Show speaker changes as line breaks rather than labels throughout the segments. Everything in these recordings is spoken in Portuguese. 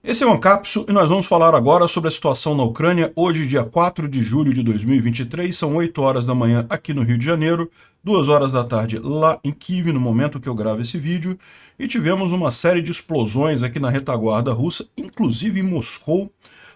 Esse é o Ancapsu e nós vamos falar agora sobre a situação na Ucrânia, hoje, dia 4 de julho de 2023, são 8 horas da manhã aqui no Rio de Janeiro, 2 horas da tarde lá em Kiev, no momento que eu gravo esse vídeo, e tivemos uma série de explosões aqui na retaguarda russa, inclusive em Moscou,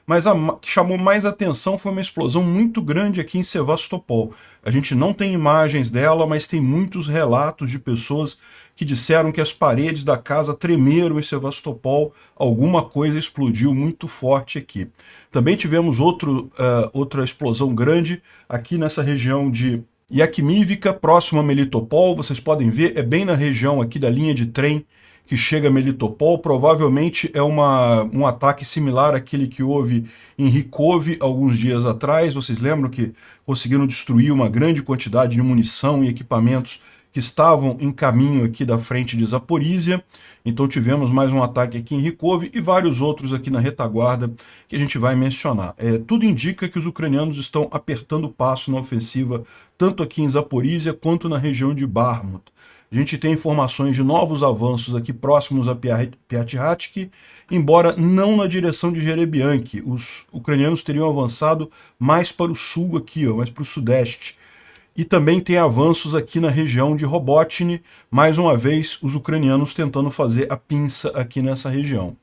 mas a que chamou mais atenção foi uma explosão muito grande aqui em Sevastopol. A gente não tem imagens dela, mas tem muitos relatos de pessoas que disseram que as paredes da casa tremeram em Sevastopol, alguma coisa explodiu muito forte aqui. Também tivemos outra explosão grande aqui nessa região de Yakimivka, próximo a Melitopol. Vocês podem ver, é bem na região aqui da linha de trem que chega a Melitopol. Provavelmente é um ataque similar àquele que houve em Rykov alguns dias atrás. Vocês lembram que conseguiram destruir uma grande quantidade de munição e equipamentos que estavam em caminho aqui da frente de Zaporizhia. Então tivemos mais um ataque aqui em Rykov e vários outros aqui na retaguarda que a gente vai mencionar. Tudo indica que os ucranianos estão apertando o passo na ofensiva, tanto aqui em Zaporizhia quanto na região de Bakhmut. A gente tem informações de novos avanços aqui próximos a Piatihatsky, embora não na direção de Jerebianki. Os ucranianos teriam avançado mais para o sul aqui, mais para o sudeste. E também tem avanços aqui na região de Robotny, mais uma vez os ucranianos tentando fazer a pinça aqui nessa região.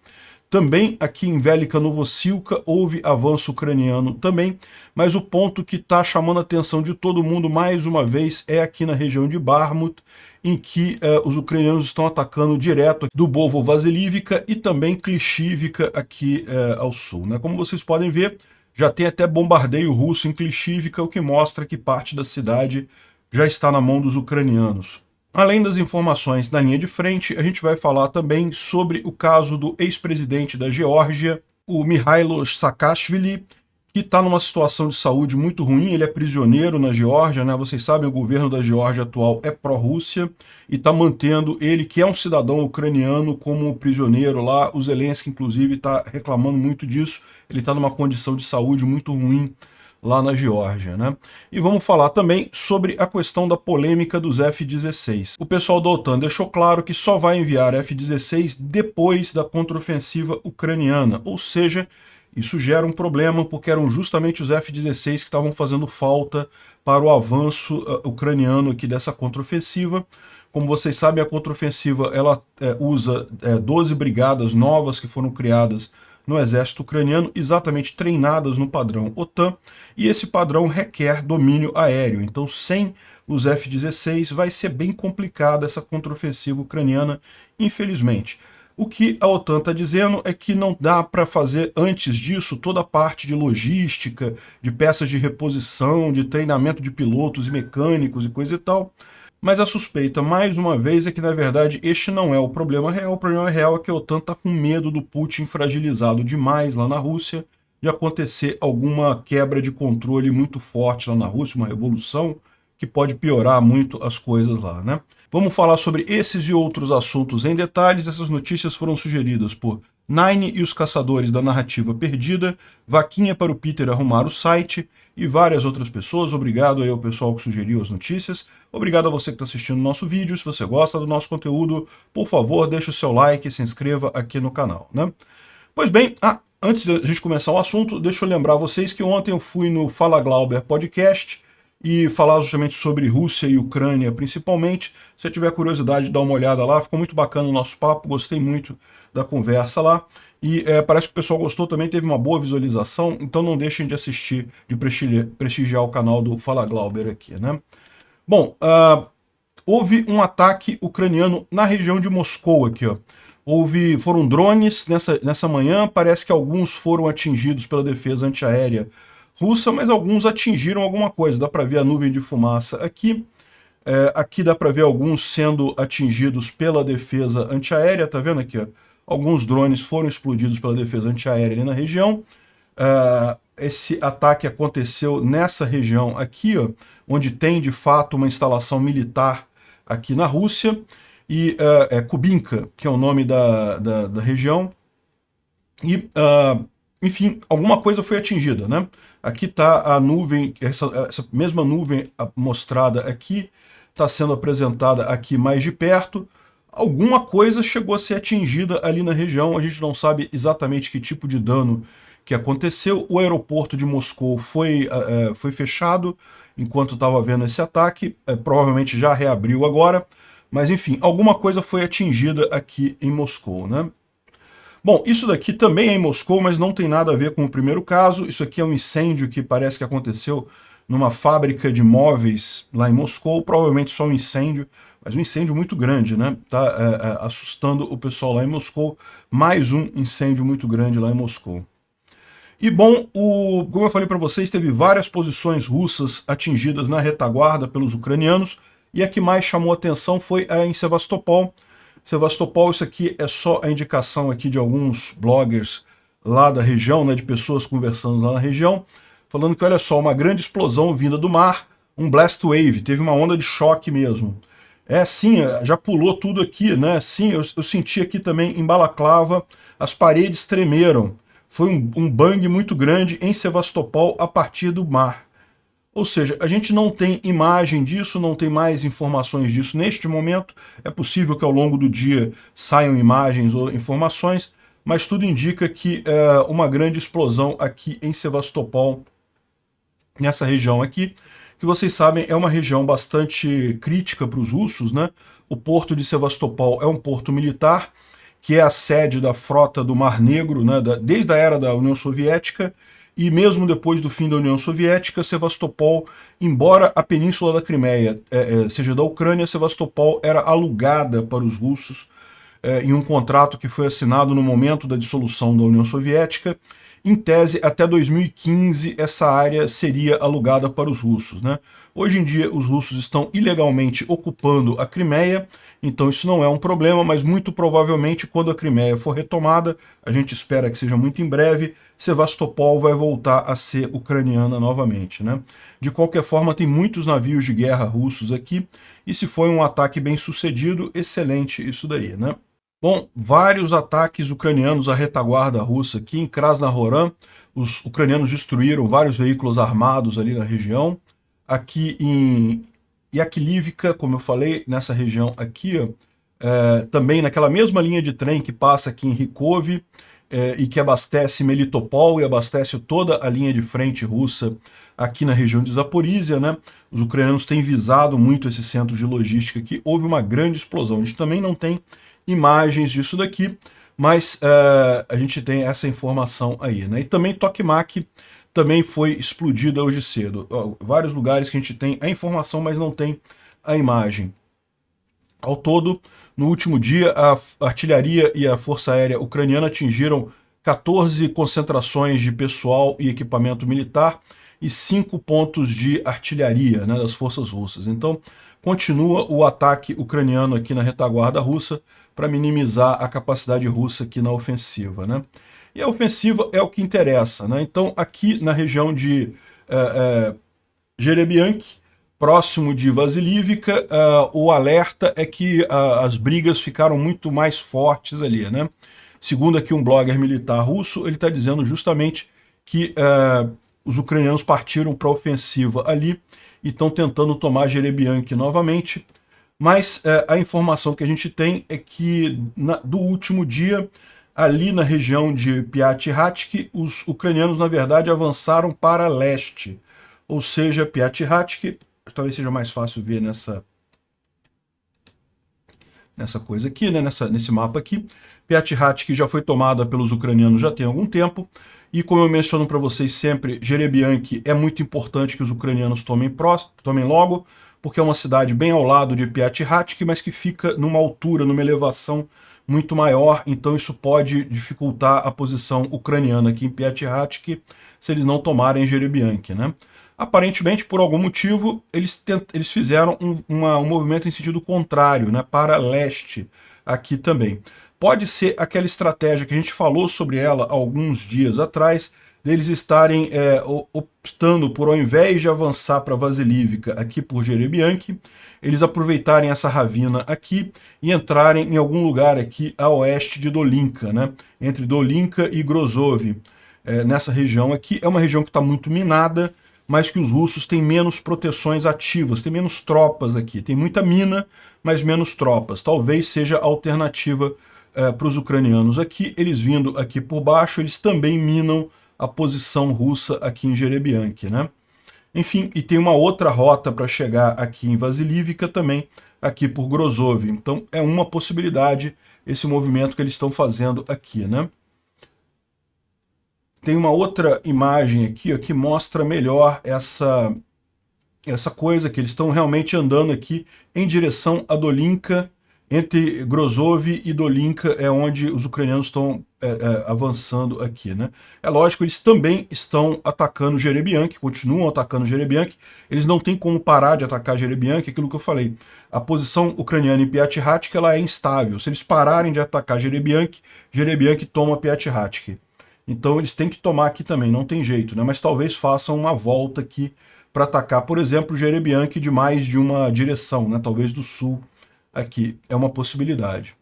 Também aqui em Velika Novosilka houve avanço ucraniano também, mas o ponto que está chamando a atenção de todo mundo mais uma vez é aqui na região de Bakhmut, em que os ucranianos estão atacando direto do Bovo-Vasilivka e também Klishivka aqui ao sul. Como vocês podem ver, já tem até bombardeio russo em Klishivka, o que mostra que parte da cidade já está na mão dos ucranianos. Além das informações na linha de frente, a gente vai falar também sobre o caso do ex-presidente da Geórgia, o Mikhailo Saakashvili, que está numa situação de saúde muito ruim. Ele é prisioneiro na Geórgia, Vocês sabem, o governo da Geórgia atual é pró-Rússia e está mantendo ele, que é um cidadão ucraniano, como prisioneiro lá. O Zelensky, inclusive, está reclamando muito disso. Ele está numa condição de saúde muito ruim lá na Geórgia, E vamos falar também sobre a questão da polêmica dos F-16. O pessoal da OTAN deixou claro que só vai enviar F-16 depois da contraofensiva ucraniana, ou seja, isso gera um problema porque eram justamente os F-16 que estavam fazendo falta para o avanço ucraniano aqui dessa contraofensiva. Como vocês sabem, a contraofensiva ela usa 12 brigadas novas que foram criadas no exército ucraniano, exatamente treinadas no padrão OTAN, e esse padrão requer domínio aéreo. Então, sem os F-16, vai ser bem complicada essa contraofensiva ucraniana, infelizmente. O que a OTAN está dizendo é que não dá para fazer antes disso toda a parte de logística, de peças de reposição, de treinamento de pilotos e mecânicos e coisa e tal. Mas a suspeita, mais uma vez, é que, na verdade, este não é o problema real. O problema real é que a OTAN está com medo do Putin fragilizado demais lá na Rússia, de acontecer alguma quebra de controle muito forte lá na Rússia, uma revolução que pode piorar muito as coisas lá, Vamos falar sobre esses e outros assuntos em detalhes. Essas notícias foram sugeridas por Nine e os Caçadores da Narrativa Perdida, Vaquinha para o Peter arrumar o site e várias outras pessoas. Obrigado aí ao pessoal que sugeriu as notícias. Obrigado a você que está assistindo o nosso vídeo. Se você gosta do nosso conteúdo, por favor, deixe o seu like e se inscreva aqui no canal, Pois bem, antes de a gente começar o assunto, deixa eu lembrar vocês que ontem eu fui no Fala Glauber Podcast e falar justamente sobre Rússia e Ucrânia principalmente. Se você tiver curiosidade, dá uma olhada lá, ficou muito bacana o nosso papo, gostei muito da conversa lá. E parece que o pessoal gostou também, teve uma boa visualização, então não deixem de assistir, de prestigiar o canal do Fala Glauber aqui, Bom, houve um ataque ucraniano na região de Moscou aqui, Foram drones nessa manhã, parece que alguns foram atingidos pela defesa antiaérea russa, mas alguns atingiram alguma coisa. Dá para ver a nuvem de fumaça aqui. Aqui dá para ver alguns sendo atingidos pela defesa antiaérea. Tá vendo aqui? Alguns drones foram explodidos pela defesa antiaérea ali na região. Esse ataque aconteceu nessa região aqui, onde tem de fato uma instalação militar aqui na Rússia. E é Kubinka, que é o nome da região. E, enfim, alguma coisa foi atingida, Aqui está a nuvem, essa mesma nuvem mostrada aqui, está sendo apresentada aqui mais de perto. alguma coisa chegou a ser atingida ali na região, a gente não sabe exatamente que tipo de dano que aconteceu. O aeroporto de Moscou foi fechado enquanto estava havendo esse ataque, provavelmente já reabriu agora, mas enfim, alguma coisa foi atingida aqui em Moscou, né? Bom, isso daqui também é em Moscou, mas não tem nada a ver com o primeiro caso. Isso aqui é um incêndio que parece que aconteceu numa fábrica de móveis lá em Moscou, provavelmente só um incêndio, mas um incêndio muito grande, né? Tá assustando o pessoal lá em Moscou. Mais um incêndio muito grande lá em Moscou. E bom, como eu falei para vocês, teve várias posições russas atingidas na retaguarda pelos ucranianos, e a que mais chamou atenção foi a em Sevastopol. Sevastopol, isso aqui é só a indicação aqui de alguns bloggers lá da região, né, de pessoas conversando lá na região, falando que, olha só, uma grande explosão vinda do mar, um blast wave, teve uma onda de choque mesmo. Sim, já pulou tudo aqui, né? Sim, eu senti aqui também em Balaclava, as paredes tremeram. Foi um bang muito grande em Sevastopol a partir do mar. Ou seja, a gente não tem imagem disso, não tem mais informações disso neste momento. É possível que ao longo do dia saiam imagens ou informações, mas tudo indica que uma grande explosão aqui em Sevastopol, nessa região aqui, que vocês sabem é uma região bastante crítica para os russos, né? O porto de Sevastopol é um porto militar, que é a sede da frota do Mar Negro, né? Desde a era da União Soviética, e mesmo depois do fim da União Soviética, Sevastopol, embora a Península da Crimeia seja da Ucrânia, Sevastopol era alugada para os russos em um contrato que foi assinado no momento da dissolução da União Soviética. Em tese, até 2015, essa área seria alugada para os russos, né? Hoje em dia, os russos estão ilegalmente ocupando a Crimeia, então isso não é um problema, mas muito provavelmente, quando a Crimeia for retomada, a gente espera que seja muito em breve, Sevastopol vai voltar a ser ucraniana novamente, né? De qualquer forma, tem muitos navios de guerra russos aqui, e se foi um ataque bem sucedido, excelente isso daí, né? Bom, vários ataques ucranianos à retaguarda russa aqui em Krasnohoran. Os ucranianos destruíram vários veículos armados ali na região. Aqui em Yakilivka, como eu falei, nessa região aqui, também naquela mesma linha de trem que passa aqui em Rykov e que abastece Melitopol e abastece toda a linha de frente russa aqui na região de Zaporizhia, né? Os ucranianos têm visado muito esse centro de logística aqui. Houve uma grande explosão. A gente também não tem imagens disso daqui, mas a gente tem essa informação aí, né? E também Tokmak também foi explodida hoje cedo. Vários lugares que a gente tem a informação, mas não tem a imagem. Ao todo, no último dia, a artilharia e a força aérea ucraniana atingiram 14 concentrações de pessoal e equipamento militar e 5 pontos de artilharia, né, das forças russas. Então, continua o ataque ucraniano aqui na retaguarda russa para minimizar a capacidade russa aqui na ofensiva, né? E a ofensiva é o que interessa, né? Então, aqui na região de Jerebianki, próximo de Vasilivka, o alerta é que as brigas ficaram muito mais fortes ali, né? Segundo aqui um blogger militar russo, ele está dizendo justamente que os ucranianos partiram para a ofensiva ali e estão tentando tomar Jerebianki novamente, mas a informação que a gente tem é que do último dia, ali na região de Piatykhatsky, os ucranianos, na verdade, avançaram para leste, ou seja, Piatykhatsky, talvez seja mais fácil ver nessa coisa aqui, né, nesse mapa aqui. Piatykhatsky já foi tomada pelos ucranianos já tem algum tempo, e como eu menciono para vocês sempre, Jerebianki é muito importante que os ucranianos tomem logo, porque é uma cidade bem ao lado de Piatykhatsky, mas que fica numa altura, numa elevação muito maior, então isso pode dificultar a posição ucraniana aqui em Piatykhatsky, se eles não tomarem Jerebianki, né? Aparentemente, por algum motivo, eles fizeram um movimento em sentido contrário, né, para leste, aqui também. Pode ser aquela estratégia que a gente falou sobre ela alguns dias atrás, deles estarem optando por, ao invés de avançar para Vasilivka aqui por Jerebianki, eles aproveitarem essa ravina aqui e entrarem em algum lugar aqui a oeste de Dolinka, né? Entre Dolinka e Grozov. Nessa região aqui, é uma região que está muito minada, mas que os russos têm menos proteções ativas, tem menos tropas aqui. Tem muita mina, mas menos tropas. Talvez seja a alternativa para os ucranianos aqui. Eles vindo aqui por baixo, eles também minam a posição russa aqui em Jerebianki, né? Enfim, e tem uma outra rota para chegar aqui em Vasilivka também, aqui por Grozov. Então é uma possibilidade esse movimento que eles estão fazendo aqui, né? Tem uma outra imagem aqui, ó, que mostra melhor essa coisa, que eles estão realmente andando aqui em direção a Dolinka. Entre Grozov e Dolinka é onde os ucranianos estão avançando aqui, né? É lógico, eles também estão atacando Jerebianki, continuam atacando Jerebianki. Eles não têm como parar de atacar Jerebianki, aquilo que eu falei. A posição ucraniana em Piatihhatka, ela é instável. Se eles pararem de atacar Jerebianki, Jerebianki toma Piatihhatka. Então eles têm que tomar aqui também, não tem jeito, né? Mas talvez façam uma volta aqui para atacar, por exemplo, Jerebianki de mais de uma direção, né? Talvez do sul. Aqui é uma possibilidade.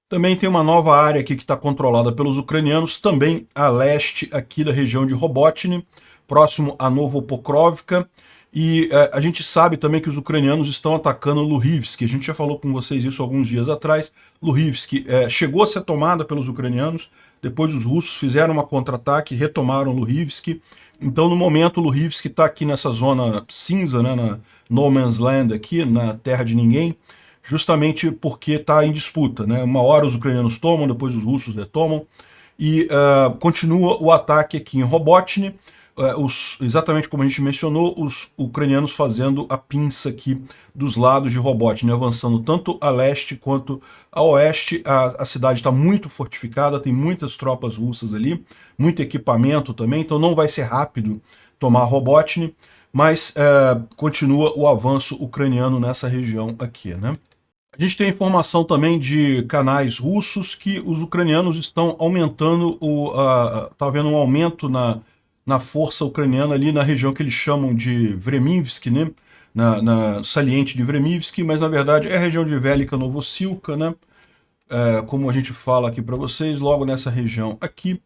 Também tem uma nova área aqui que está controlada pelos ucranianos, também a leste aqui da região de Robotny, próximo a Novopokrovka. E a gente sabe também que os ucranianos estão atacando Luhivsk. A gente já falou com vocês isso alguns dias atrás. Luhivsk chegou a ser tomada pelos ucranianos, depois os russos fizeram uma contra-ataque, retomaram Luhivsk. Então, no momento, Luhivsk está aqui nessa zona cinza, né, na No Man's Land aqui, na terra de ninguém, justamente porque está em disputa, né? Uma hora os ucranianos tomam, depois os russos retomam, e continua o ataque aqui em Robotny, exatamente como a gente mencionou, os ucranianos fazendo a pinça aqui dos lados de Robotny, avançando tanto a leste quanto a oeste. A cidade está muito fortificada, tem muitas tropas russas ali, muito equipamento também, então não vai ser rápido tomar Robotny, mas continua o avanço ucraniano nessa região aqui, né? A gente tem informação também de canais russos que os ucranianos estão aumentando, está havendo um aumento na força ucraniana ali na região que eles chamam de Vremivsk, né? Na saliente de Vremivsk, mas na verdade é a região de Velika Novosilka, né? Como a gente fala aqui para vocês, logo nessa região aqui.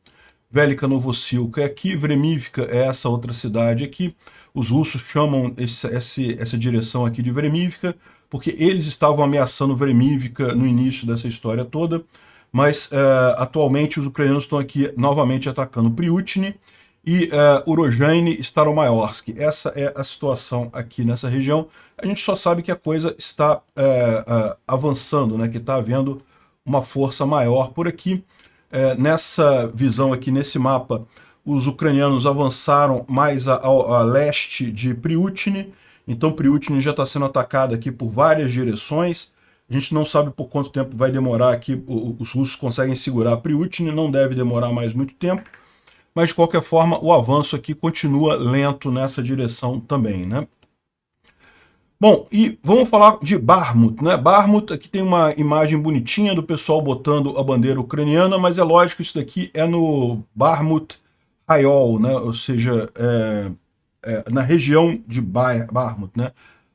Velika Novosilka é aqui, Vremivka é essa outra cidade aqui. Os russos chamam essa direção aqui de Vremivka, porque eles estavam ameaçando Vremivka no início dessa história toda, mas atualmente os ucranianos estão aqui novamente atacando Priutny e Urozhaine e Staromayorsk. Essa é a situação aqui nessa região. A gente só sabe que a coisa está avançando, né, que está havendo uma força maior por aqui. Nessa visão aqui, nesse mapa, os ucranianos avançaram mais a leste de Priutny. Então Priutny já está sendo atacada aqui por várias direções. A gente não sabe por quanto tempo vai demorar aqui. Os russos conseguem segurar Priutny, não deve demorar mais muito tempo. Mas de qualquer forma, o avanço aqui continua lento nessa direção também, né? Bom, e vamos falar de Bakhmut, né? Bakhmut, aqui tem uma imagem bonitinha do pessoal botando a bandeira ucraniana, mas é lógico, isso daqui é no Bakhmut Raiol, né? Ou seja, na região de Bakhmut, né?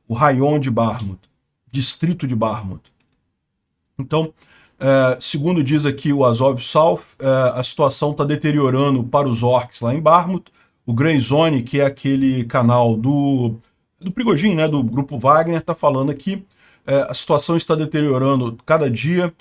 O Raion de Bakhmut, distrito de Bakhmut. Então, segundo diz aqui o Azov South, a situação está deteriorando para os orcs lá em Bakhmut. O Grey Zone, que é aquele canal do Prigozhin, né, do grupo Wagner, está falando aqui. A situação está deteriorando cada dia.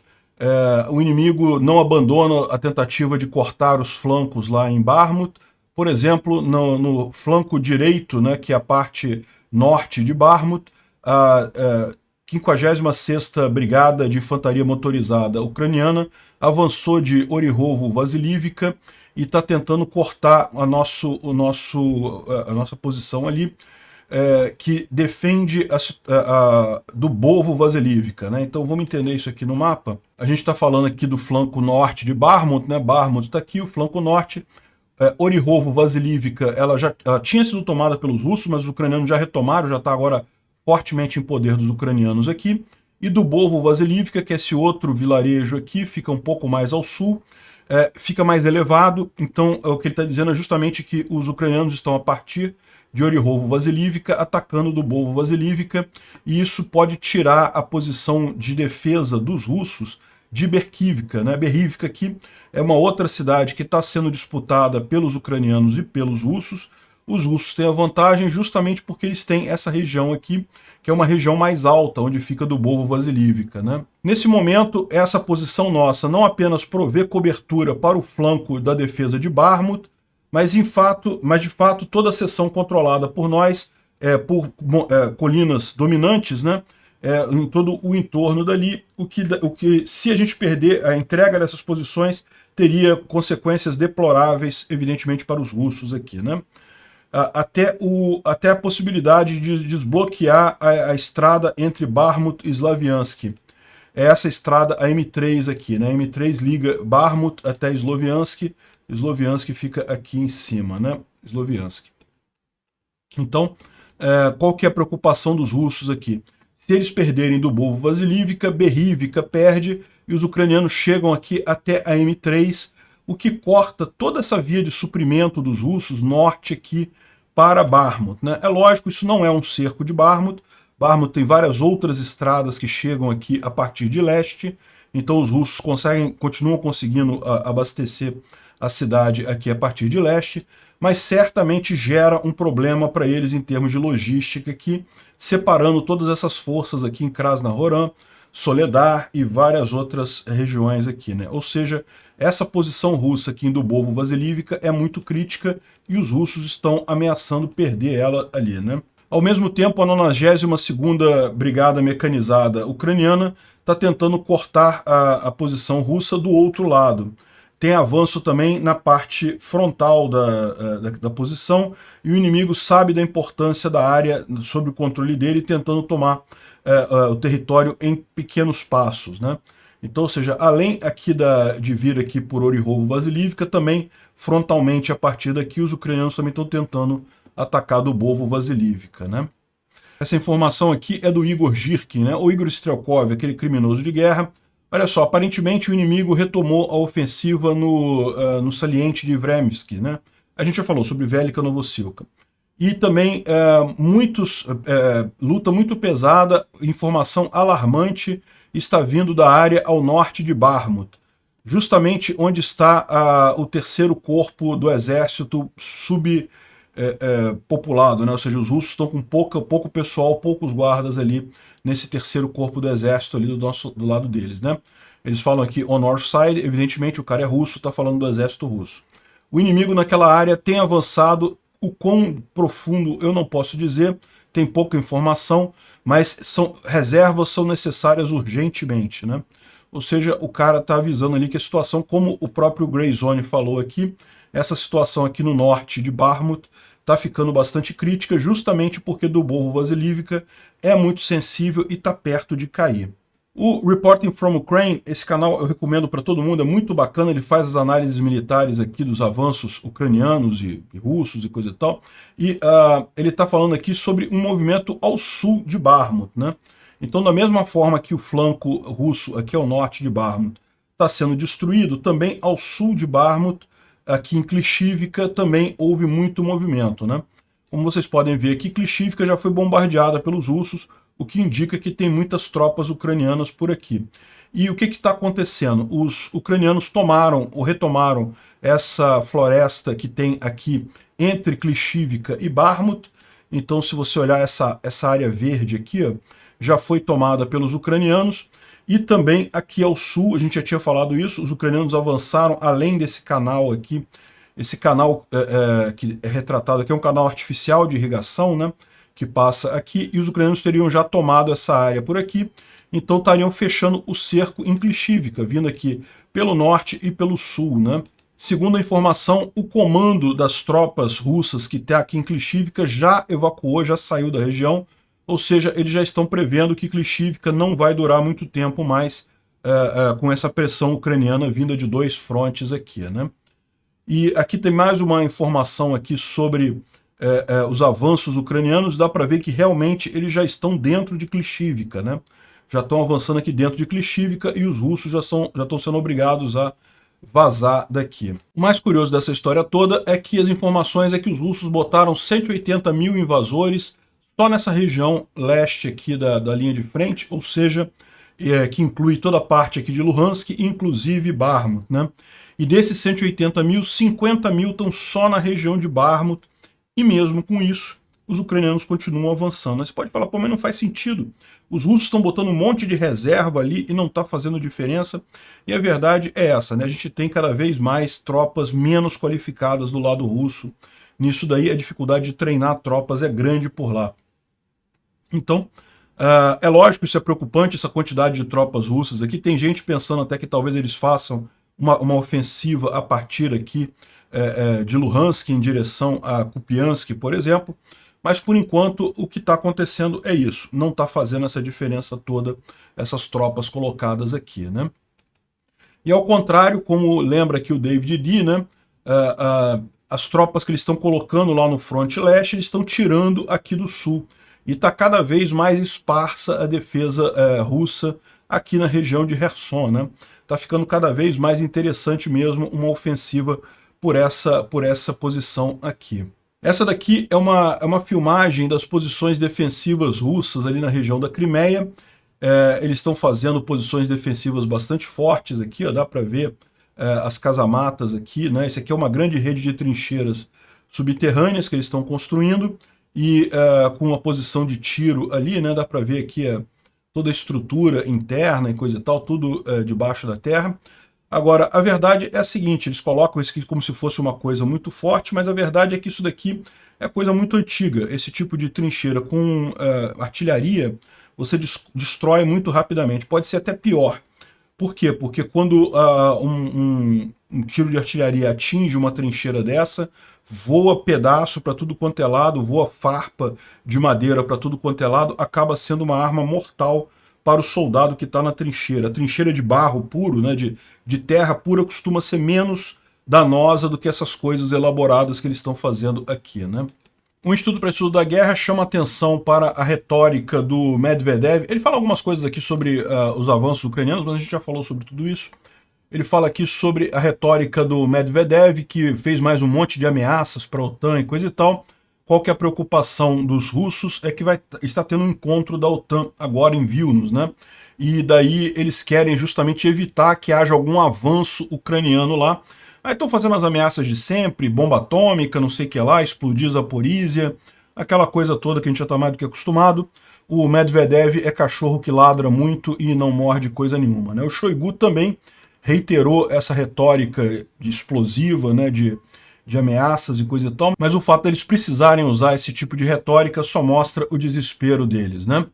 O inimigo não abandona a tentativa de cortar os flancos lá em Bakhmut. Por exemplo, no flanco direito, né, que é a parte norte de Bakhmut, a 56ª Brigada de Infantaria Motorizada Ucraniana avançou de Orihovo-Vasilivka e está tentando cortar a nossa posição ali, que defende do Bovo-Vasilivka, né? Então vamos entender isso aqui no mapa. A gente está falando aqui do flanco norte de Bakhmut, né? Bakhmut está aqui, o flanco norte. Orihovo-Vasilivka, ela tinha sido tomada pelos russos, mas os ucranianos já retomaram, já está agora fortemente em poder dos ucranianos aqui. E do Bovo-Vasilivka, que é esse outro vilarejo aqui, fica um pouco mais ao sul, fica mais elevado. Então o que ele está dizendo é justamente que os ucranianos estão a partir de Orihovo-Vasilivka atacando do Bovo-Vasilivka, e isso pode tirar a posição de defesa dos russos de Berkivka, né? Berkivka aqui é uma outra cidade que está sendo disputada pelos ucranianos e pelos russos. os russos têm a vantagem justamente porque eles têm essa região aqui, que é uma região mais alta, onde fica Dubovo-Vasilivka, né? Nesse momento, essa posição nossa não apenas provê cobertura para o flanco da defesa de Bakhmut, mas de fato toda a seção controlada por nós, por colinas dominantes, né? Em todo o entorno dali, o que se a gente perder a entrega dessas posições, teria consequências deploráveis, evidentemente, para os russos aqui, né? Até a possibilidade de desbloquear a estrada entre Bakhmut e Slaviansk. É essa estrada, a M3 aqui, né? A M3 liga Bakhmut até Sloviansk, Sloviansk fica aqui em cima, né? Sloviansk. Então, qual que é a preocupação dos russos aqui? Se eles perderem Dubovo-Vasilivka, Berivka perde, e os ucranianos chegam aqui até a M3, o que corta toda essa via de suprimento dos russos norte aqui para Bakhmut, né? É lógico, isso não é um cerco de Bakhmut. Bakhmut tem várias outras estradas que chegam aqui a partir de leste, então os russos continuam conseguindo abastecer a cidade aqui a partir de leste, mas certamente gera um problema para eles em termos de logística aqui, separando todas essas forças aqui em Krasnohoran, Soledar e várias outras regiões aqui, né? Ou seja, essa posição russa aqui em Dubovo-Vasilivka é muito crítica e os russos estão ameaçando perder ela ali, né? Ao mesmo tempo, a 92ª Brigada Mecanizada Ucraniana está tentando cortar a posição russa do outro lado. Tem avanço também na parte frontal da posição, e o inimigo sabe da importância da área sob o controle dele, tentando tomar o território em pequenos passos, né? Então, ou seja, além aqui de vir aqui por Orihovo-Vasilivka, também frontalmente a partir daqui os ucranianos também estão tentando atacar Dubovo-Vasilivka, né? Essa informação aqui é do Igor Girkin, né? O Igor Strelkov, aquele criminoso de guerra. Olha só, aparentemente o inimigo retomou a ofensiva no saliente de Vremsky, né? A gente já falou sobre Velika Novosilka. E também luta muito pesada, informação alarmante está vindo da área ao norte de Bakhmut, justamente onde está o terceiro corpo do exército subpopulado, né? Ou seja, os russos estão com pouco pessoal, poucos guardas ali nesse terceiro corpo do exército ali do lado deles, né? Eles falam aqui on our side, evidentemente o cara é russo, está falando do exército russo. O inimigo naquela área tem avançado, o quão profundo eu não posso dizer, tem pouca informação, mas reservas são necessárias urgentemente, né? Ou seja, o cara está avisando ali que a situação, como o próprio Grayzone falou aqui, essa situação aqui no norte de Bakhmut está ficando bastante crítica, justamente porque Dubovo-Vasilivka é muito sensível e está perto de cair. O Reporting from Ukraine, esse canal eu recomendo para todo mundo, é muito bacana, ele faz as análises militares aqui dos avanços ucranianos e russos e coisa e tal, e ele está falando aqui sobre um movimento ao sul de Bakhmut, né? Então, da mesma forma que o flanco russo aqui ao norte de Bakhmut está sendo destruído, também ao sul de Bakhmut, aqui em Klishivka, também houve muito movimento, né? Como vocês podem ver aqui, Klishivka já foi bombardeada pelos russos, o que indica que tem muitas tropas ucranianas por aqui. E o que está acontecendo? Os ucranianos tomaram ou retomaram essa floresta que tem aqui entre Klishivka e Bakhmut. Então, se você olhar essa área verde aqui, ó, já foi tomada pelos ucranianos. E também aqui ao sul, a gente já tinha falado isso, os ucranianos avançaram além desse canal aqui. Esse canal que é retratado aqui é um canal artificial de irrigação, né, que passa aqui, e os ucranianos teriam já tomado essa área por aqui, então estariam fechando o cerco em Klishivka, vindo aqui pelo norte e pelo sul, né. Segundo a informação, o comando das tropas russas que está aqui em Klishivka já evacuou, já saiu da região, ou seja, eles já estão prevendo que Klishivka não vai durar muito tempo mais com essa pressão ucraniana vinda de dois frontes aqui, né. E aqui tem mais uma informação aqui sobre os avanços ucranianos. Dá para ver que realmente eles já estão dentro de Klishivka, né? Já estão avançando aqui dentro de Klishivka e os russos já estão sendo obrigados a vazar daqui. O mais curioso dessa história toda é que as informações é que os russos botaram 180 mil invasores só nessa região leste aqui da linha de frente, ou seja, que inclui toda a parte aqui de Luhansk, inclusive Bakhmut, né? E desses 180 mil, 50 mil estão só na região de Bakhmut, E mesmo com isso, os ucranianos continuam avançando. Você pode falar, pô, mas não faz sentido. Os russos estão botando um monte de reserva ali e não está fazendo diferença. E a verdade é essa, né? A gente tem cada vez mais tropas menos qualificadas do lado russo. Nisso daí, a dificuldade de treinar tropas é grande por lá. Então, é lógico, isso é preocupante, essa quantidade de tropas russas aqui. Tem gente pensando até que talvez eles façam uma ofensiva a partir aqui de Luhansk em direção a Kupiansk, por exemplo. Mas, por enquanto, o que está acontecendo é isso. Não está fazendo essa diferença toda, essas tropas colocadas aqui, né? E ao contrário, como lembra aqui o David D., né? As tropas que eles estão colocando lá no fronte leste, eles estão tirando aqui do sul. E está cada vez mais esparsa a defesa russa aqui na região de Kherson, né? Está ficando cada vez mais interessante mesmo uma ofensiva por essa posição aqui. Essa daqui é uma filmagem das posições defensivas russas ali na região da Crimeia. Eles estão fazendo posições defensivas bastante fortes aqui, ó, dá para ver as casamatas aqui, né? Esse aqui é uma grande rede de trincheiras subterrâneas que eles estão construindo e com uma posição de tiro ali, né? Dá para ver aqui toda a estrutura interna e coisa e tal, tudo debaixo da terra. Agora, a verdade é a seguinte, eles colocam isso aqui como se fosse uma coisa muito forte, mas a verdade é que isso daqui é coisa muito antiga. Esse tipo de trincheira com artilharia, você destrói muito rapidamente. Pode ser até pior. Por quê? Porque quando um tiro de artilharia atinge uma trincheira dessa, voa pedaço para tudo quanto é lado, voa farpa de madeira para tudo quanto é lado, acaba sendo uma arma mortal para o soldado que está na trincheira. A trincheira de barro puro, né, de terra pura, costuma ser menos danosa do que essas coisas elaboradas que eles estão fazendo aqui, né? Um Instituto para Estudo da Guerra chama atenção para a retórica do Medvedev. Ele fala algumas coisas aqui sobre os avanços ucranianos, mas a gente já falou sobre tudo isso. Ele fala aqui sobre a retórica do Medvedev, que fez mais um monte de ameaças para a OTAN e coisa e tal. Qual que é a preocupação dos russos? É que está tendo um encontro da OTAN agora em Vilnius, né? E daí eles querem justamente evitar que haja algum avanço ucraniano lá. Aí estão fazendo as ameaças de sempre, bomba atômica, não sei o que lá, explodir Zaporizhia, aquela coisa toda que a gente já está mais do que acostumado. O Medvedev é cachorro que ladra muito e não morde coisa nenhuma, né? O Shoigu também reiterou essa retórica de explosiva, né, de ameaças e coisa e tal, mas o fato deles precisarem usar esse tipo de retórica só mostra o desespero deles, né?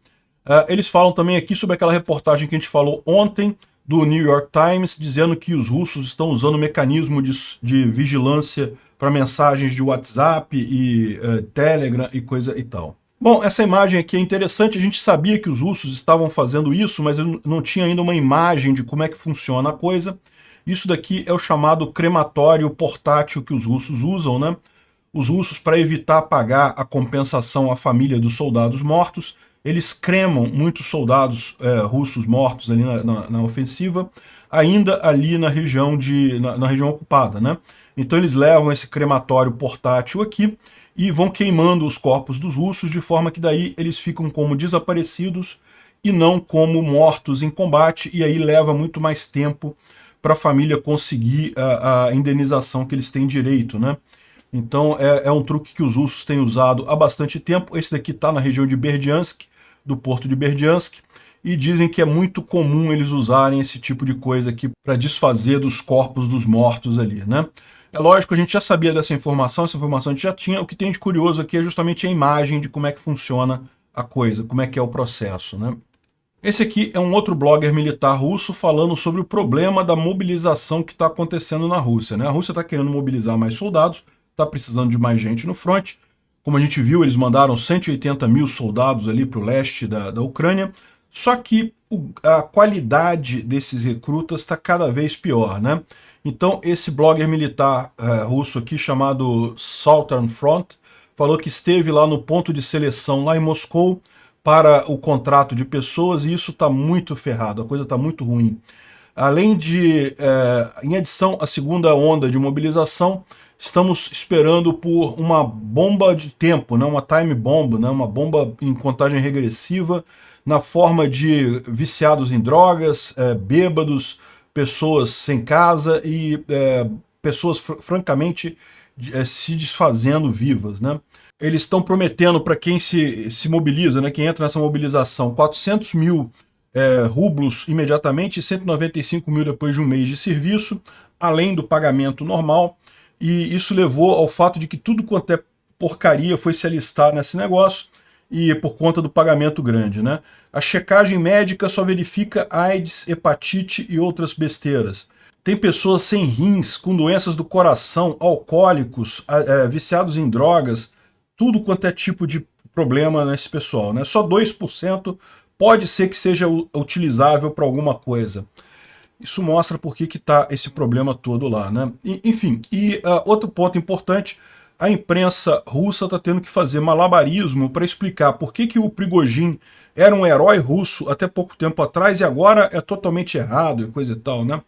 Eles falam também aqui sobre aquela reportagem que a gente falou ontem, do New York Times, dizendo que os russos estão usando o mecanismo de vigilância para mensagens de WhatsApp e Telegram e coisa e tal. Bom, essa imagem aqui é interessante, a gente sabia que os russos estavam fazendo isso, mas eu não tinha ainda uma imagem de como é que funciona a coisa. Isso daqui é o chamado crematório portátil que os russos usam, né? Os russos, para evitar pagar a compensação à família dos soldados mortos, eles cremam muitos soldados russos mortos ali na ofensiva, ainda ali na região, na região ocupada, né? Então eles levam esse crematório portátil aqui e vão queimando os corpos dos russos, de forma que daí eles ficam como desaparecidos e não como mortos em combate, e aí leva muito mais tempo para a família conseguir a indenização que eles têm direito, né? Então é um truque que os russos têm usado há bastante tempo. Esse daqui está na região de Berdyansk, do porto de Berdyansk, e dizem que é muito comum eles usarem esse tipo de coisa aqui para desfazer dos corpos dos mortos ali, né? É lógico, a gente já sabia dessa informação, essa informação a gente já tinha. O que tem de curioso aqui é justamente a imagem de como é que funciona a coisa, como é que é o processo, né? Esse aqui é um outro blogger militar russo falando sobre o problema da mobilização que está acontecendo na Rússia, né? A Rússia está querendo mobilizar mais soldados, está precisando de mais gente no front. Como a gente viu, eles mandaram 180 mil soldados ali para o leste da Ucrânia, só que a qualidade desses recrutas está cada vez pior, né? Então esse blogger militar russo aqui, chamado Southern Front, falou que esteve lá no ponto de seleção lá em Moscou para o contrato de pessoas, e isso está muito ferrado, a coisa está muito ruim. Além de, em adição à segunda onda de mobilização, estamos esperando por uma bomba de tempo, né, uma time bomb, né, uma bomba em contagem regressiva, na forma de viciados em drogas, bêbados, pessoas sem casa e pessoas francamente se desfazendo vivas, né? Eles estão prometendo para quem se mobiliza, né, quem entra nessa mobilização, 400 mil rublos imediatamente e 195 mil depois de um mês de serviço, além do pagamento normal. E isso levou ao fato de que tudo quanto é porcaria foi se alistar nesse negócio, e por conta do pagamento grande, né? A checagem médica só verifica AIDS, hepatite e outras besteiras. Tem pessoas sem rins, com doenças do coração, alcoólicos, viciados em drogas, tudo quanto é tipo de problema nesse pessoal, né? Só 2% pode ser que seja utilizável para alguma coisa. Isso mostra por que está esse problema todo lá, né? Enfim, outro ponto importante, a imprensa russa está tendo que fazer malabarismo para explicar por que o Prigozhin era um herói russo até pouco tempo atrás e agora é totalmente errado e coisa e tal, né?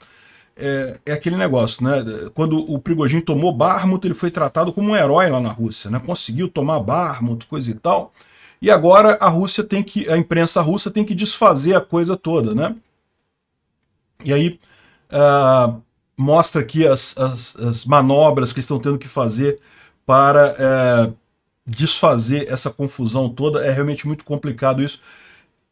É aquele negócio, né? Quando o Prigozhin tomou Bakhmut, ele foi tratado como um herói lá na Rússia, né? Conseguiu tomar Bakhmut, coisa e tal. E agora a imprensa russa tem que desfazer a coisa toda, né? E aí mostra aqui as manobras que estão tendo que fazer para desfazer essa confusão toda. É realmente muito complicado isso.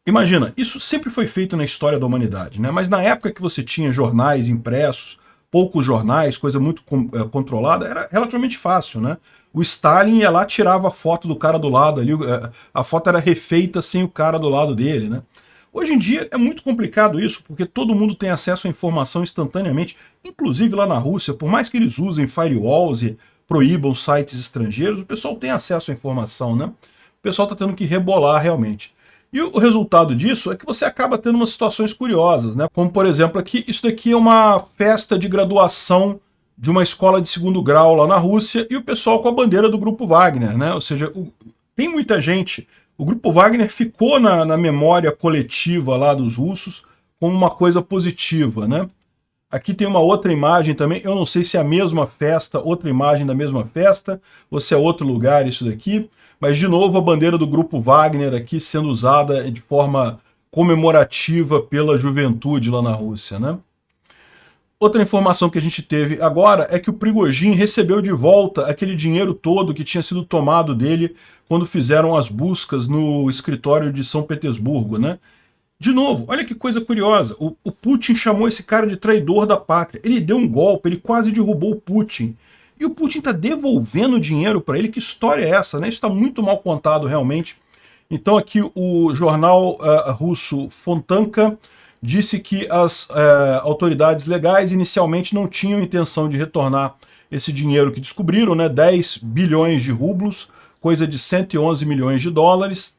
Imagina, isso sempre foi feito na história da humanidade, né? Mas na época que você tinha jornais impressos, poucos jornais, coisa muito controlada, era relativamente fácil, né? O Stalin ia lá, tirava a foto do cara do lado ali, a foto era refeita sem o cara do lado dele, né? Hoje em dia é muito complicado isso, porque todo mundo tem acesso à informação instantaneamente, inclusive lá na Rússia, por mais que eles usem firewalls e proíbam sites estrangeiros, o pessoal tem acesso à informação, né? O pessoal está tendo que rebolar realmente. E o resultado disso é que você acaba tendo umas situações curiosas, né? Como, por exemplo, aqui, isso daqui é uma festa de graduação de uma escola de segundo grau lá na Rússia e o pessoal com a bandeira do Grupo Wagner, né? Ou seja, tem muita gente. O Grupo Wagner ficou na memória coletiva lá dos russos como uma coisa positiva, né? Aqui tem uma outra imagem também, eu não sei se é a mesma festa, outra imagem da mesma festa, ou se é outro lugar isso daqui, mas de novo a bandeira do Grupo Wagner aqui sendo usada de forma comemorativa pela juventude lá na Rússia, né? Outra informação que a gente teve agora é que o Prigozhin recebeu de volta aquele dinheiro todo que tinha sido tomado dele quando fizeram as buscas no escritório de São Petersburgo, né? De novo, olha que coisa curiosa, o Putin chamou esse cara de traidor da pátria, ele deu um golpe, ele quase derrubou o Putin, e o Putin está devolvendo dinheiro para ele, que história é essa, né? Isso está muito mal contado realmente. Então aqui o jornal russo Fontanka disse que as autoridades legais inicialmente não tinham intenção de retornar esse dinheiro que descobriram, né? 10 bilhões de rublos, coisa de 111 milhões de dólares,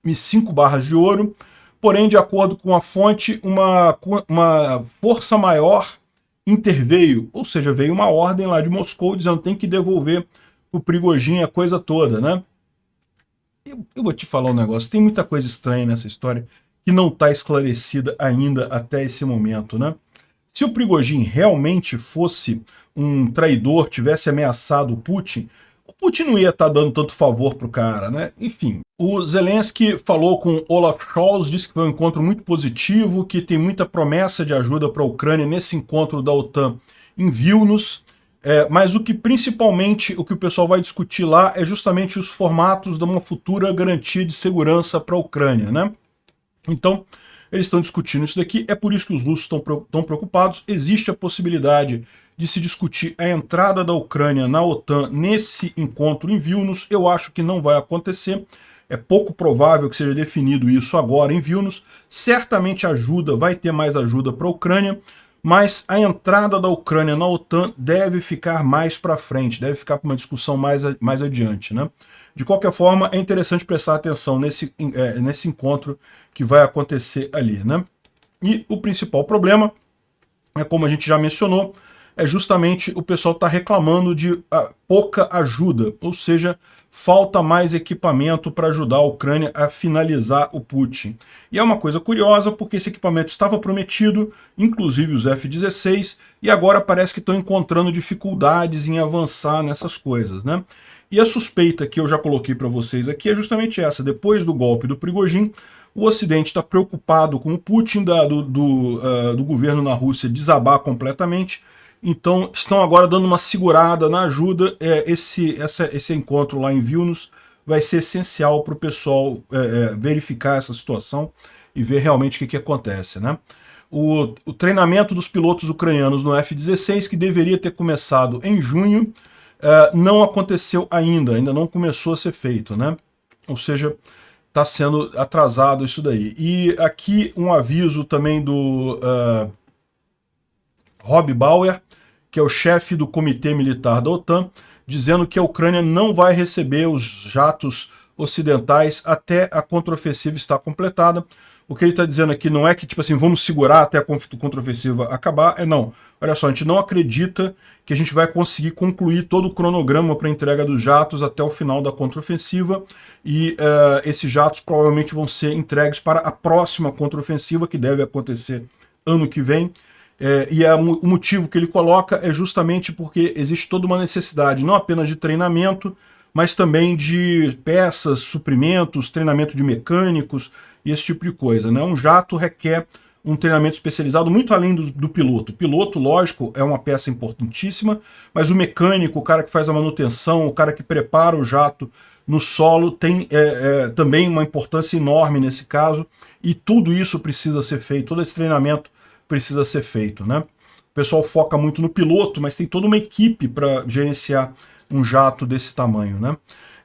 e 5 barras de ouro. Porém, de acordo com a fonte, uma força maior interveio, ou seja, veio uma ordem lá de Moscou dizendo que tem que devolver o Prigozhin a coisa toda, né? Eu vou te falar um negócio, tem muita coisa estranha nessa história que não está esclarecida ainda até esse momento, né? Se o Prigozhin realmente fosse um traidor, tivesse ameaçado o Putin não ia estar dando tanto favor pro cara, né? Enfim, o Zelensky falou com Olaf Scholz, disse que foi um encontro muito positivo, que tem muita promessa de ajuda para a Ucrânia nesse encontro da OTAN em Vilnius, mas o que o pessoal vai discutir lá é justamente os formatos de uma futura garantia de segurança para a Ucrânia, né? Então, eles estão discutindo isso daqui, é por isso que os russos estão preocupados, existe a possibilidade de se discutir a entrada da Ucrânia na OTAN nesse encontro em Vilnius. Eu acho que não vai acontecer, é pouco provável que seja definido isso agora em Vilnius. Certamente vai ter mais ajuda para a Ucrânia, mas a entrada da Ucrânia na OTAN deve ficar mais para frente, deve ficar para uma discussão mais adiante, né? De qualquer forma, é interessante prestar atenção nesse encontro que vai acontecer ali, né? E o principal problema é, como a gente já mencionou, é justamente o pessoal está reclamando de pouca ajuda, ou seja, falta mais equipamento para ajudar a Ucrânia a finalizar o Putin. E é uma coisa curiosa, porque esse equipamento estava prometido, inclusive os F-16, e agora parece que estão encontrando dificuldades em avançar nessas coisas, né? E a suspeita que eu já coloquei para vocês aqui é justamente essa. Depois do golpe do Prigozhin, o Ocidente está preocupado com o Putin do governo na Rússia desabar completamente, Então estão agora dando uma segurada na ajuda. Esse encontro lá em Vilnius vai ser essencial para o pessoal verificar essa situação e ver realmente o que acontece, né? O treinamento dos pilotos ucranianos no F-16, que deveria ter começado em junho, não aconteceu ainda não começou a ser feito, né? Ou seja, está sendo atrasado isso daí. E aqui um aviso também do Rob Bauer, que é o chefe do Comitê Militar da OTAN, dizendo que a Ucrânia não vai receber os jatos ocidentais até a contraofensiva estar completada. O que ele está dizendo aqui não é que, tipo assim, vamos segurar até a contraofensiva acabar, não. Olha só, a gente não acredita que a gente vai conseguir concluir todo o cronograma para a entrega dos jatos até o final da contraofensiva, e esses jatos provavelmente vão ser entregues para a próxima contraofensiva, que deve acontecer ano que vem. O motivo que ele coloca é justamente porque existe toda uma necessidade, não apenas de treinamento, mas também de peças, suprimentos, treinamento de mecânicos e esse tipo de coisa, né? Um jato requer um treinamento especializado muito além do piloto. O piloto, lógico, é uma peça importantíssima, mas o mecânico, o cara que faz a manutenção, o cara que prepara o jato no solo, tem também uma importância enorme nesse caso, e tudo isso precisa ser feito, todo esse treinamento precisa ser feito, né? O pessoal foca muito no piloto, mas tem toda uma equipe para gerenciar um jato desse tamanho, né?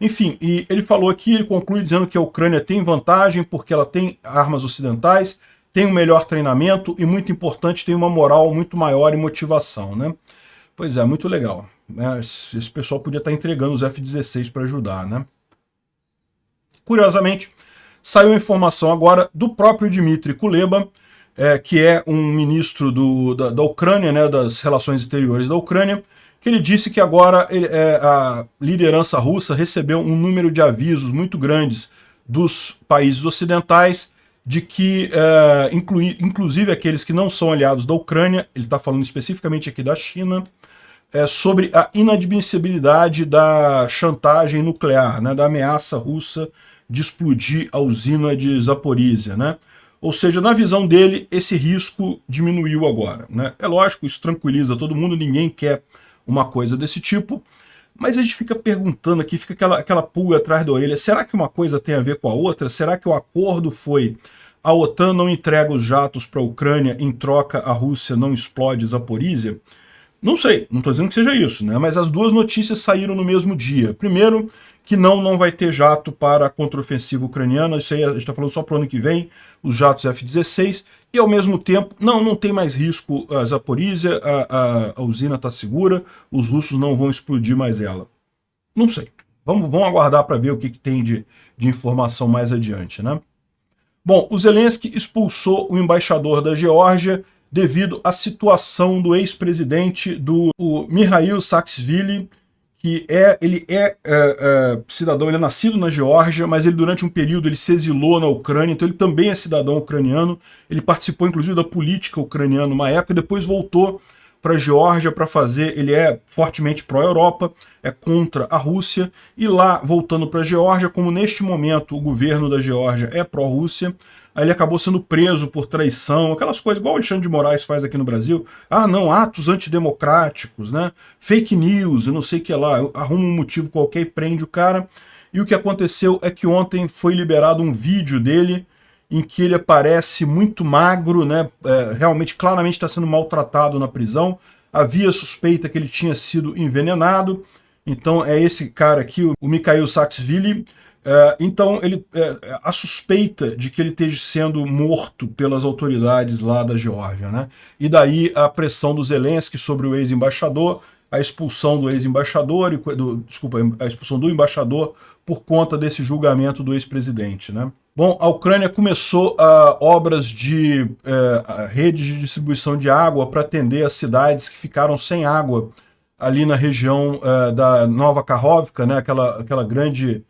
Enfim, e ele falou aqui, ele conclui dizendo que a Ucrânia tem vantagem porque ela tem armas ocidentais, tem um melhor treinamento e, muito importante, tem uma moral muito maior e motivação, né? Pois é, muito legal, né? Esse pessoal podia estar entregando os F-16 para ajudar, né? Curiosamente, saiu a informação agora do próprio Dmitry Kuleba, que é um ministro da Ucrânia, né, das relações exteriores da Ucrânia, que ele disse que agora a liderança russa recebeu um número de avisos muito grandes dos países ocidentais, de que, inclusive aqueles que não são aliados da Ucrânia, ele está falando especificamente aqui da China, sobre a inadmissibilidade da chantagem nuclear, né, da ameaça russa de explodir a usina de Zaporizhia, né? Ou seja, na visão dele, esse risco diminuiu agora, né? É lógico, isso tranquiliza todo mundo, ninguém quer uma coisa desse tipo, mas a gente fica perguntando aqui, fica aquela pulga atrás da orelha, será que uma coisa tem a ver com a outra? Será que o acordo foi a OTAN não entrega os jatos para a Ucrânia, em troca a Rússia não explode Zaporizhia? Não sei, não estou dizendo que seja isso, né? Mas as duas notícias saíram no mesmo dia. Primeiro, que não vai ter jato para a contraofensiva ucraniana, isso aí a gente está falando só para o ano que vem, os jatos F-16, e ao mesmo tempo, não tem mais risco a Zaporizhia, a usina está segura, os russos não vão explodir mais ela. Não sei, vamos aguardar para ver o que tem de informação mais adiante, né? Bom, o Zelensky expulsou o embaixador da Geórgia devido à situação do ex-presidente o Mikhail Saakashvili, que ele é cidadão, ele é nascido na Geórgia, mas ele durante um período ele se exilou na Ucrânia, então ele também é cidadão ucraniano, ele participou inclusive da política ucraniana uma época, depois voltou para a Geórgia para fazer, ele é fortemente pró-Europa, é contra a Rússia, e lá, voltando para a Geórgia, como neste momento o governo da Geórgia é pró-Rússia, aí ele acabou sendo preso por traição, aquelas coisas igual o Alexandre de Moraes faz aqui no Brasil, atos antidemocráticos, né, fake news, eu não sei o que lá, arruma um motivo qualquer e prende o cara, e o que aconteceu é que ontem foi liberado um vídeo dele, em que ele aparece muito magro, né? Realmente, claramente está sendo maltratado na prisão. Havia suspeita que ele tinha sido envenenado. Então é esse cara aqui, o Mikhail Saakashvili. Então a suspeita de que ele esteja sendo morto pelas autoridades lá da Geórgia, né? E daí a pressão do Zelensky sobre o ex-embaixador, a expulsão do ex-embaixador, a expulsão do embaixador por conta desse julgamento do ex-presidente, né? Bom, a Ucrânia começou obras de redes de distribuição de água para atender as cidades que ficaram sem água ali na região da Nova Kakhovka, né? Aquela grande...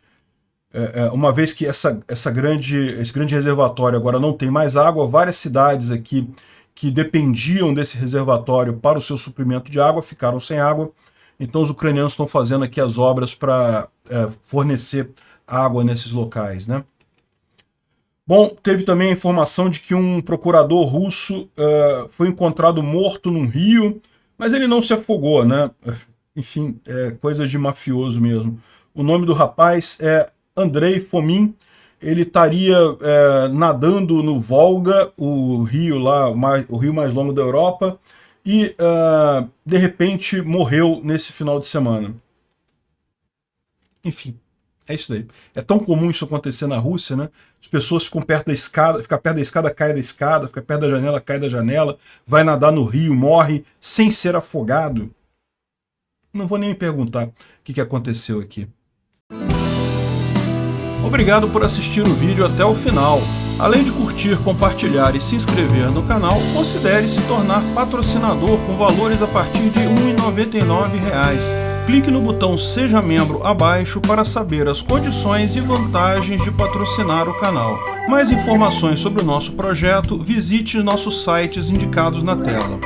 uma vez que esse grande reservatório agora não tem mais água, várias cidades aqui que dependiam desse reservatório para o seu suprimento de água ficaram sem água. Então os ucranianos estão fazendo aqui as obras para fornecer água nesses locais, né? Bom, teve também a informação de que um procurador russo foi encontrado morto num rio, Mas ele não se afogou, né? Enfim, é coisa de mafioso mesmo. O nome do rapaz é Andrei Fomin. Ele estaria nadando no Volga, o rio lá, o rio mais longo da Europa, e de repente morreu nesse final de semana. Enfim, é isso daí. É tão comum isso acontecer na Rússia, né? As pessoas ficam perto da escada, fica perto da escada, cai da escada, fica perto da janela, cai da janela, vai nadar no rio, morre sem ser afogado. Não vou nem me perguntar o que aconteceu aqui. Obrigado por assistir o vídeo até o final. Além de curtir, compartilhar e se inscrever no canal, considere se tornar patrocinador com valores a partir de R$ 1,99. Clique no botão Seja Membro abaixo para saber as condições e vantagens de patrocinar o canal. Mais informações sobre o nosso projeto, visite nossos sites indicados na tela.